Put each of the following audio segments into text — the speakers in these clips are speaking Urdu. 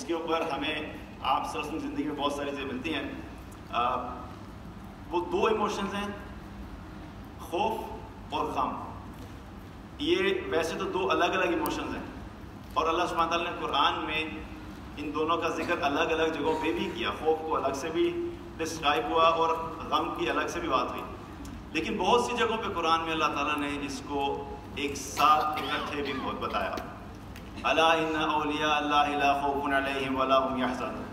جس کے اوپر ہمیں آپ صلی اللہ علیہ وسلم کی زندگی میں بہت ساری چیزیں ملتی ہیں. وہ دو ایموشنز ہیں, خوف اور غم. یہ ویسے تو دو الگ الگ ایموشنز ہیں, اور اللہ سبحانہ تعالیٰ نے قرآن میں ان دونوں کا ذکر الگ الگ جگہوں پہ بھی کیا. خوف کو الگ سے بھی ڈسکرائب ہوا اور غم کی الگ سے بھی بات ہوئی, لیکن بہت سی جگہوں پہ قرآن میں اللہ تعالیٰ نے اس کو ایک ساتھ اکٹھے بھی بہت بتایا. الا ان اولیاء اللہ لا خوف علیہم ولا هم یحزنون.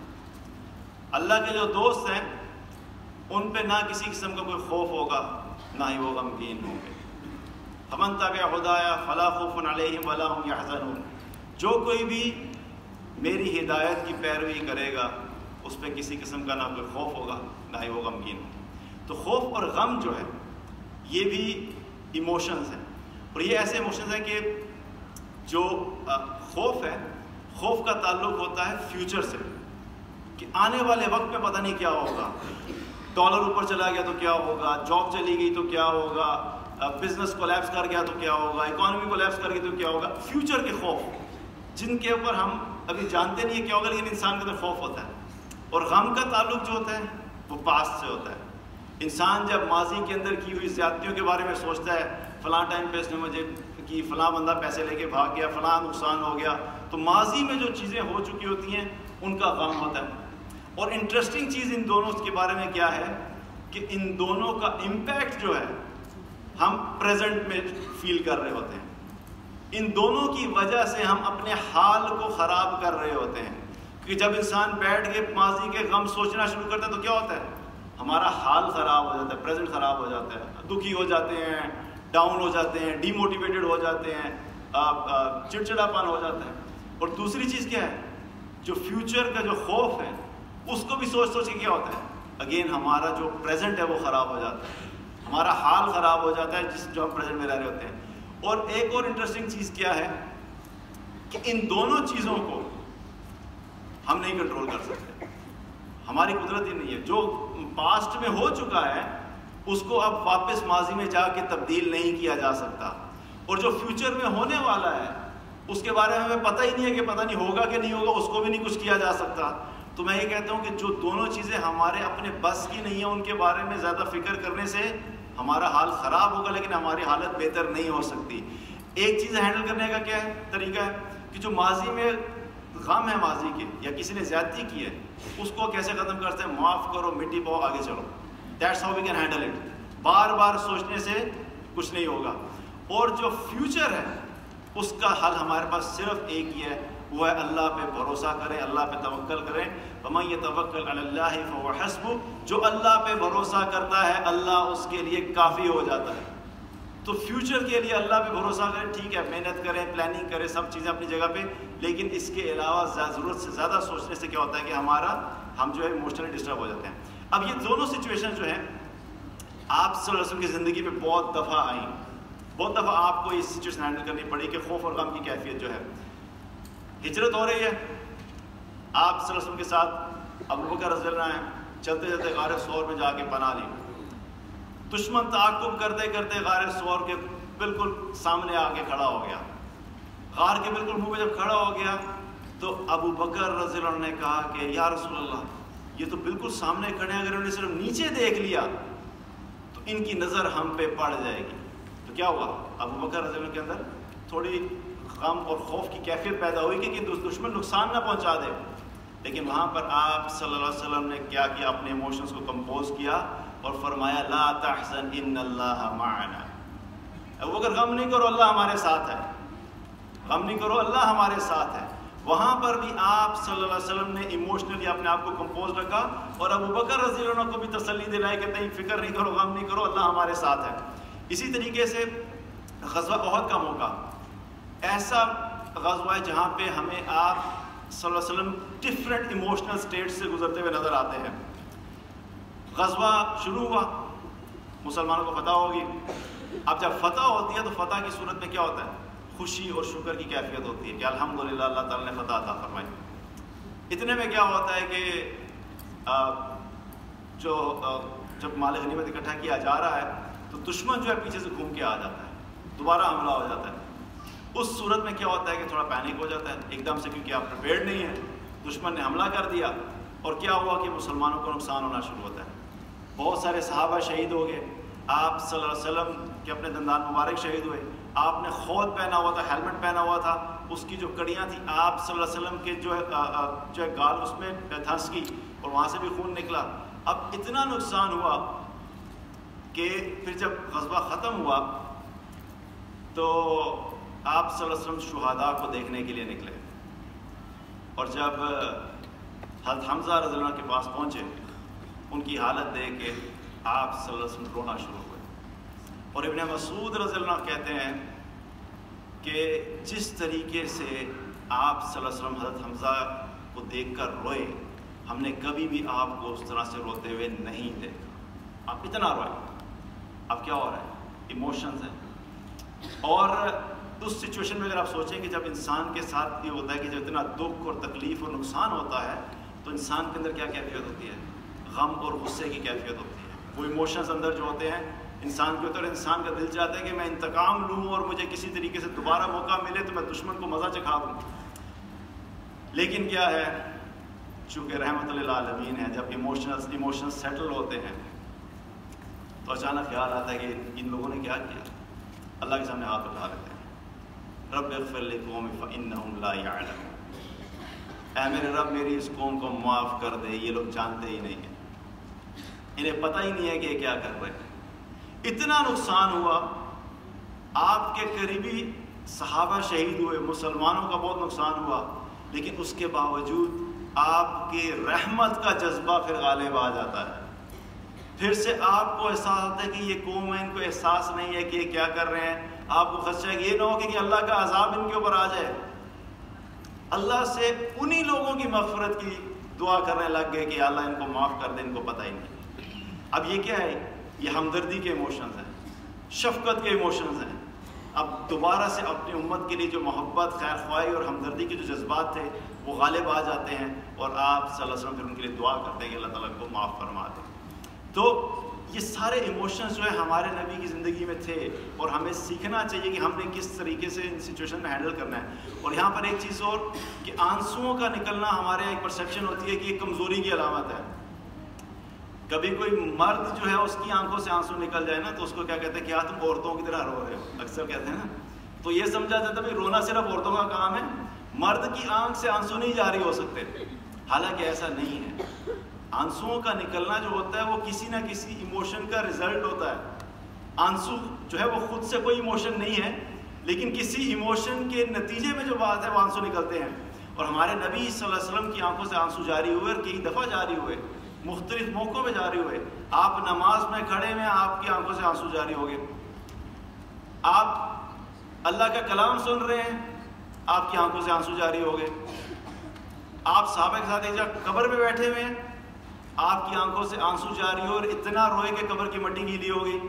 اللہ کے جو دوست ہیں ان پہ نہ کسی قسم کا کوئی خوف ہوگا, نہ ہی وہ غمگین ہوں گے. فمن تبع ہدایا فلا خوف علیہم ولا هم یحزنون. جو کوئی بھی میری ہدایت کی پیروی کرے گا اس پہ کسی قسم کا نہ کوئی خوف ہوگا, نہ ہی وہ غمگین ہوگا. تو خوف اور غم جو ہے یہ بھی ایموشنز ہیں, اور یہ ایسے ایموشنز ہیں کہ جو خوف ہے, خوف کا تعلق ہوتا ہے فیوچر سے, کہ آنے والے وقت میں پتہ نہیں کیا ہوگا. ڈالر اوپر چلا گیا تو کیا ہوگا, جاب چلی گئی تو کیا ہوگا, بزنس کولیپس کر گیا تو کیا ہوگا, اکانومی کولیپس کر گئی تو کیا ہوگا. فیوچر کے خوف جن کے اوپر ہم ابھی جانتے نہیں ہے کیا ہوگا, لیکن انسان کے اندر خوف ہوتا ہے. اور غم کا تعلق جو ہوتا ہے وہ پاسٹ سے ہوتا ہے. انسان جب ماضی کے اندر کی ہوئی زیادتیوں کے بارے میں سوچتا ہے, فلاں ٹائم پہ اس نے مجھے کی, فلاں بندہ پیسے لے کے بھاگ گیا, فلاں نقصان ہو گیا, تو ماضی میں جو چیزیں ہو چکی ہوتی ہیں ان کا غم ہوتا ہے. اور انٹرسٹنگ چیز ان دونوں کے بارے میں کیا ہے کہ ان دونوں کا امپیکٹ جو ہے ہم پریزنٹ میں فیل کر رہے ہوتے ہیں. ان دونوں کی وجہ سے ہم اپنے حال کو خراب کر رہے ہوتے ہیں. کہ جب انسان بیٹھ کے ماضی کے غم سوچنا شروع کرتا ہے تو کیا ہوتا ہے, ہمارا حال خراب ہو جاتا ہے, پریزنٹ خراب ہو جاتا ہے, دکھی ہو جاتے ہیں, ڈاؤن ہو جاتے ہیں, ڈی موٹیویٹڈ ہو جاتے ہیں, چڑچڑاپن ہو جاتا ہے. اور دوسری چیز کیا ہے, جو فیوچر کا جو خوف ہے اس کو بھی سوچ سوچ کے کیا ہوتا ہے, اگین ہمارا جو پریزنٹ ہے وہ خراب ہو جاتا ہے, ہمارا حال خراب ہو جاتا ہے جو ہم پریزنٹ میں رہ رہے ہوتے ہیں. اور ایک اور انٹرسٹنگ چیز کیا ہے کہ ان دونوں چیزوں کو ہم نہیں کنٹرول کر سکتے, ہماری قدرت ہی نہیں ہے. جو پاسٹ میں ہو چکا ہے اس کو اب واپس ماضی میں جا کے تبدیل نہیں کیا جا سکتا, اور جو فیوچر میں ہونے والا ہے اس کے بارے میں ہمیں پتہ ہی نہیں ہے کہ پتہ نہیں ہوگا کہ نہیں ہوگا, اس کو بھی نہیں کچھ کیا جا سکتا. تو میں یہ کہتا ہوں کہ جو دونوں چیزیں ہمارے اپنے بس کی نہیں ہیں ان کے بارے میں زیادہ فکر کرنے سے ہمارا حال خراب ہوگا, لیکن ہماری حالت بہتر نہیں ہو سکتی. ایک چیز ہینڈل کرنے کا کیا ہے طریقہ ہے کہ جو ماضی میں غم ہے ماضی کے, یا کسی نے زیادتی کی ہے, اس کو کیسے ختم کرتے ہیں, معاف کرو, مٹی پاؤ, آگے چلو. That's how we can handle it. بار بار سوچنے سے کچھ نہیں ہوگا. اور جو فیوچر ہے اس کا حل ہمارے پاس صرف ایک ہی ہے, وہ ہے اللہ پہ بھروسہ کریں, اللہ پہ توکل کریں. وَمَن يَتَوَكَّلْ عَلَى اللَّهِ فَهُوَ حَسْبُهُ. جو اللہ پہ بھروسہ کرتا ہے اللہ اس کے لیے کافی ہو جاتا ہے. تو فیوچر کے لیے اللہ پہ بھروسہ کریں, ٹھیک ہے, محنت کریں, پلاننگ کریں, سب چیزیں اپنی جگہ پہ, لیکن اس کے علاوہ ضرورت سے زیادہ سوچنے سے کیا ہوتا ہے کہ ہم جو ہے ایموشنلی ڈسٹرب ہو جاتے ہیں. اب یہ دونوں سچویشن جو ہیں آپ صلی اللہ علیہ وسلم کی زندگی میں بہت دفعہ آئیں, بہت دفعہ آپ کو یہ سچویشن ہینڈل کرنی پڑی کہ خوف اور غم کی کیفیت جو ہے. ہجرت ہو رہی ہے, آپ صلی اللہ علیہ وسلم کے ساتھ ابو بکر رضی اللہ عنہ چلتے چلتے غار ثور میں جا کے پناہ لی. دشمن تعاقب کرتے کرتے غار ثور کے بالکل سامنے آ کے کھڑا ہو گیا. غار کے بالکل منہ پہ جب کھڑا ہو گیا تو ابو بکر رضی اللہ عنہ نے کہا کہ یا رسول اللہ, یہ تو بالکل سامنے کھڑے ہیں, اگر انہوں نے صرف نیچے دیکھ لیا تو ان کی نظر ہم پہ پڑ جائے گی. تو کیا ہوا, ابو بکر رضی اللہ عنہ کے اندر تھوڑی غم اور خوف کی کیفیت پیدا ہوئی کہ دشمن نقصان نہ پہنچا دے. لیکن وہاں پر آپ صلی اللہ علیہ وسلم نے کیا کیا, اپنے ایموشنز کو کمپوز کیا اور فرمایا لا تحزن ان اللہ معنا. ابو بکر غم نہیں کرو, اللہ ہمارے ساتھ ہے, غم نہیں کرو, اللہ ہمارے ساتھ ہے. وہاں پر بھی آپ صلی اللہ علیہ وسلم نے ایموشنلی اپنے آپ کو کمپوز رکھا اور ابو بکر رضی اللہ عنہ کو بھی تسلی دلائی کہ نہیں فکر نہیں کرو, غم نہیں کرو, اللہ ہمارے ساتھ ہے. اسی طریقے سے غزوہ احد کا موقع ایسا غزوہ ہے جہاں پہ ہمیں آپ صلی اللہ علیہ وسلم ڈفرینٹ ایموشنل سٹیٹ سے گزرتے ہوئے نظر آتے ہیں. غزوہ شروع ہوا, مسلمانوں کو فتح ہوگی. اب جب فتح ہوتی ہے تو فتح کی صورت میں کیا ہوتا ہے, خوشی اور شکر کی کیفیت ہوتی ہے کہ الحمدللہ اللہ تعالیٰ نے فتح عطا فرمائی. اتنے میں کیا ہوتا ہے کہ جب مال غنیمت اکٹھا کیا جا رہا ہے تو دشمن جو ہے پیچھے سے گھوم کے آ جاتا ہے, دوبارہ حملہ ہو جاتا ہے. اس صورت میں کیا ہوتا ہے کہ تھوڑا پینک ہو جاتا ہے ایک دم سے, کیونکہ آپ پریپیئرڈ نہیں ہیں. دشمن نے حملہ کر دیا اور کیا ہوا کہ مسلمانوں کو نقصان ہونا شروع ہوتا ہے. بہت سارے صحابہ شہید ہو گئے. آپ صلی اللہ علیہ وسلم کے اپنے دندان مبارک شہید ہوئے. آپ نے خود پہنا ہوا تھا, ہیلمٹ پہنا ہوا تھا, اس کی جو کڑیاں تھیں آپ صلی اللہ علیہ وسلم کے جو ہے گال اس میں دھنس گئی اور وہاں سے بھی خون نکلا. اب اتنا نقصان ہوا کہ پھر جب غزوہ ختم ہوا تو آپ صلی اللہ علیہ وسلم شہداء کو دیکھنے کے لیے نکلے, اور جب حضرت حمزہ رضی اللہ عنہ کے پاس پہنچے ان کی حالت دیکھ کے آپ صلی اللہ علیہ وسلم رونا شروع ہوئے. اور ابن مسعود رضی اللہ عنہ کہتے ہیں کہ جس طریقے سے آپ صلی اللہ علیہ وسلم حضرت حمزہ کو دیکھ کر روئے, ہم نے کبھی بھی آپ کو اس طرح سے روتے ہوئے نہیں دیکھا. آپ اتنا روئے. اب کیا ہو رہا ہے؟ ایموشنز ہیں. اور اس سچویشن میں اگر آپ سوچیں کہ جب انسان کے ساتھ یہ ہوتا ہے کہ جب اتنا دکھ اور تکلیف اور نقصان ہوتا ہے تو انسان کے اندر کیا کیفیت ہوتی ہے؟ غم اور غصے کی کیفیت ہوتی ہے. وہ ایموشنز اندر جو ہوتے ہیں انسان کے اوپر, انسان کا دل چاہتا ہے کہ میں انتقام لوں اور مجھے کسی طریقے سے دوبارہ موقع ملے تو میں دشمن کو مزہ چکھا دوں. لیکن کیا ہے, چونکہ رحمت للعالمین ہے, جب ایموشنز سیٹل ہوتے ہیں تو اچانک خیال آتا ہے کہ ان لوگوں نے کیا کیا. اللہ کے سامنے ہاتھ اٹھا لیتے ہیں, رب اغفر لقوم فانہم لا یعلمون. اے میرے رب میری اس قوم کو معاف کر دے, یہ لوگ جانتے ہی نہیں ہیں, انہیں پتہ ہی نہیں ہے کہ یہ کیا کر رہے ہیں. اتنا نقصان ہوا, آپ کے قریبی صحابہ شہید ہوئے, مسلمانوں کا بہت نقصان ہوا, لیکن اس کے باوجود آپ کے رحمت کا جذبہ پھر غالب آ جاتا ہے. پھر سے آپ کو احساس ہوتا ہے کہ یہ قوم ہے, ان کو احساس نہیں ہے کہ یہ کیا کر رہے ہیں. آپ کو خدشہ ہے کہ یہ نہ ہو کہ اللہ کا عذاب ان کے اوپر آ جائے. اللہ سے انہی لوگوں کی مغفرت کی دعا کرنے لگ گئے کہ اللہ ان کو معاف کر دے, ان کو پتہ ہی نہیں. اب یہ کیا ہے؟ یہ ہمدردی کے ایموشنز ہیں, شفقت کے ایموشنز ہیں. اب دوبارہ سے اپنی امت کے لیے جو محبت, خیر خواہی اور ہمدردی کے جو جذبات تھے وہ غالب آ جاتے ہیں, اور آپ صلی اللہ علیہ وسلم پھر ان کے لیے دعا کرتے ہیں کہ اللہ تعالیٰ ان کو معاف فرما دے. تو یہ سارے ایموشنز جو ہیں ہمارے نبی کی زندگی میں تھے, اور ہمیں سیکھنا چاہیے کہ ہم نے کس طریقے سے ان سچویشن میں ہینڈل کرنا ہے. اور یہاں پر ایک چیز اور کہ آنسوؤں کا نکلنا ہمارے ایک پرسیپشن ہوتی ہے کہ یہ کمزوری کی علامت ہے. کبھی کوئی مرد جو ہے اس کی آنکھوں سے آنسو نکل جائے نا تو اس کو کیا کہتے ہیں کہ تم عورتوں کی طرح رو رہے ہو, اکثر کہتے ہیں نا. تو یہ سمجھا جاتا ہے کہ رونا صرف عورتوں کا کام ہے, مرد کی آنکھ سے آنسو نہیں جاری ہو سکتے. حالانکہ ایسا نہیں ہے. آنسوؤں کا نکلنا جو ہوتا ہے وہ کسی نہ کسی ایموشن کا رزلٹ ہوتا ہے. آنسو جو ہے وہ خود سے کوئی ایموشن نہیں ہے, لیکن کسی ایموشن کے نتیجے میں جو بات ہے وہ آنسو نکلتے ہیں. اور ہمارے نبی صلی اللہ علیہ وسلم کی آنکھوں سے آنسو جاری ہوئے, اور کئی دفعہ جاری ہوئے, مختلف موقعوں میں جاری ہوئے. آپ نماز میں کھڑے میں آپ کی آنکھوں سے آنسو جاری ہو گئے. آپ اللہ کا کلام سن رہے ہیں, آپ کی آنکھوں سے آنسو جاری ہو گئے. آپ صحابہ کے ساتھ ایک جگہ قبر میں بیٹھے ہوئے ہیں, آپ کی آنکھوں سے آنسو جاری ہو, اور اتنا روئے کہ قبر کی مٹی گیلی ہو گئی.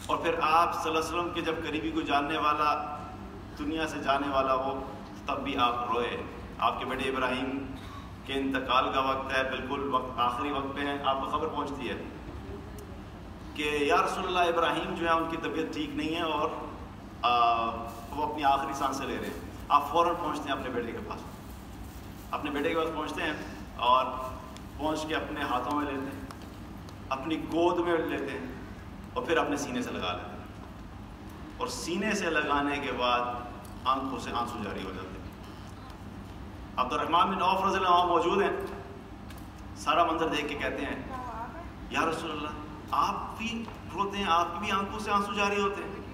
اور پھر آپ صلی اللہ علیہ وسلم کے جب قریبی کو جاننے والا, دنیا سے جانے والا ہو, تب بھی آپ روئے. آپ کے بیٹے ابراہیم کہ انتقال کا وقت ہے, بالکل وقت آخری وقت پہ ہیں, آپ کو خبر پہنچتی ہے کہ یا رسول اللہ ابراہیم جو ہے ان کی طبیعت ٹھیک نہیں ہے اور وہ اپنی آخری سانسیں لے رہے ہیں. آپ فوراً پہنچتے ہیں اپنے بیٹے کے پاس, اپنے بیٹے کے پاس پہنچتے ہیں, اور پہنچ کے اپنے ہاتھوں میں لیتے ہیں, اپنی گود میں لیتے ہیں, اور پھر اپنے سینے سے لگا لیتے ہیں. اور سینے سے لگانے کے بعد آنکھوں سے آنسو جاری ہو جاتے ہیں. عبد الرحمن بن عوف رضی اللہ عنہ موجود ہیں, سارا منظر دیکھ کے کہتے ہیں یا رسول اللہ آپ بھی روتے ہیں, آپ کی بھی آنکھوں سے آنسو جاری ہوتے ہیں؟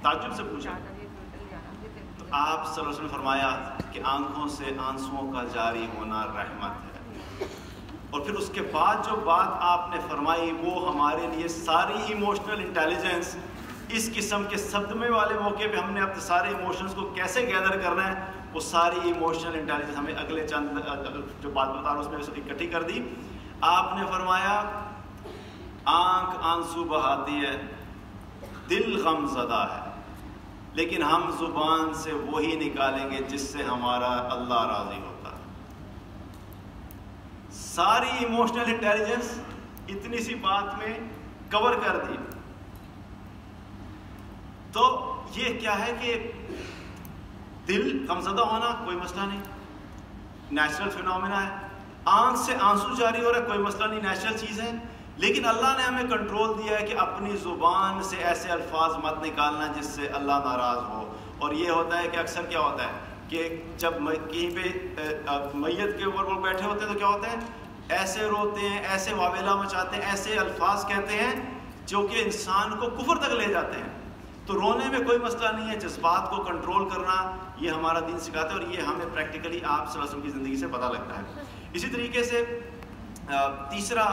تعجب سے پوچھا. تو آپ صلی اللہ علیہ وسلم نے فرمایا کہ آنکھوں سے آنسوؤں کا جاری ہونا رحمت ہے. اور پھر اس کے بعد جو بات آپ نے فرمائی وہ ہمارے لیے ساری ایموشنل انٹیلیجنس, اس قسم کے صدمے والے موقع پہ ہم نے اپنے سارے ایموشنز کو کیسے گیدر کرنا ہے, وہ ساری ایموشنل انٹیلیجنس ہمیں اگلے چند جو بات بتا رہا ہوں اس میں اکٹھی کر دی. آپ نے فرمایا آنکھ آنسو بہاتی ہے, دل غم زدہ ہے, لیکن ہم زبان سے وہی نکالیں گے جس سے ہمارا اللہ راضی ہوتا ہے. ساری ایموشنل انٹیلیجنس اتنی سی بات میں کور کر دی. تو یہ کیا ہے کہ دل غمزدہ ہونا کوئی مسئلہ نہیں, نیچرل فینومینا ہے. آنکھ سے آنسو جاری ہو رہا ہے، کوئی مسئلہ نہیں، نیچرل چیز ہے. لیکن اللہ نے ہمیں کنٹرول دیا ہے کہ اپنی زبان سے ایسے الفاظ مت نکالنا جس سے اللہ ناراض ہو. اور یہ ہوتا ہے کہ اکثر کیا ہوتا ہے کہ جب کہیں پہ میت کے اوپر وہ بیٹھے ہوتے ہیں تو کیا ہوتا ہے، ایسے روتے ہیں، ایسے واویلا مچاتے ہیں، ایسے الفاظ کہتے ہیں جو کہ انسان کو کفر تک لے جاتے ہیں. تو رونے میں کوئی مسئلہ نہیں ہے، جذبات کو کنٹرول کرنا یہ ہمارا دین سکھاتا ہے، اور یہ ہمیں پریکٹیکلی آپ صلی اللہ علیہ وسلم کی زندگی سے پتہ لگتا ہے. اسی طریقے سے تیسرا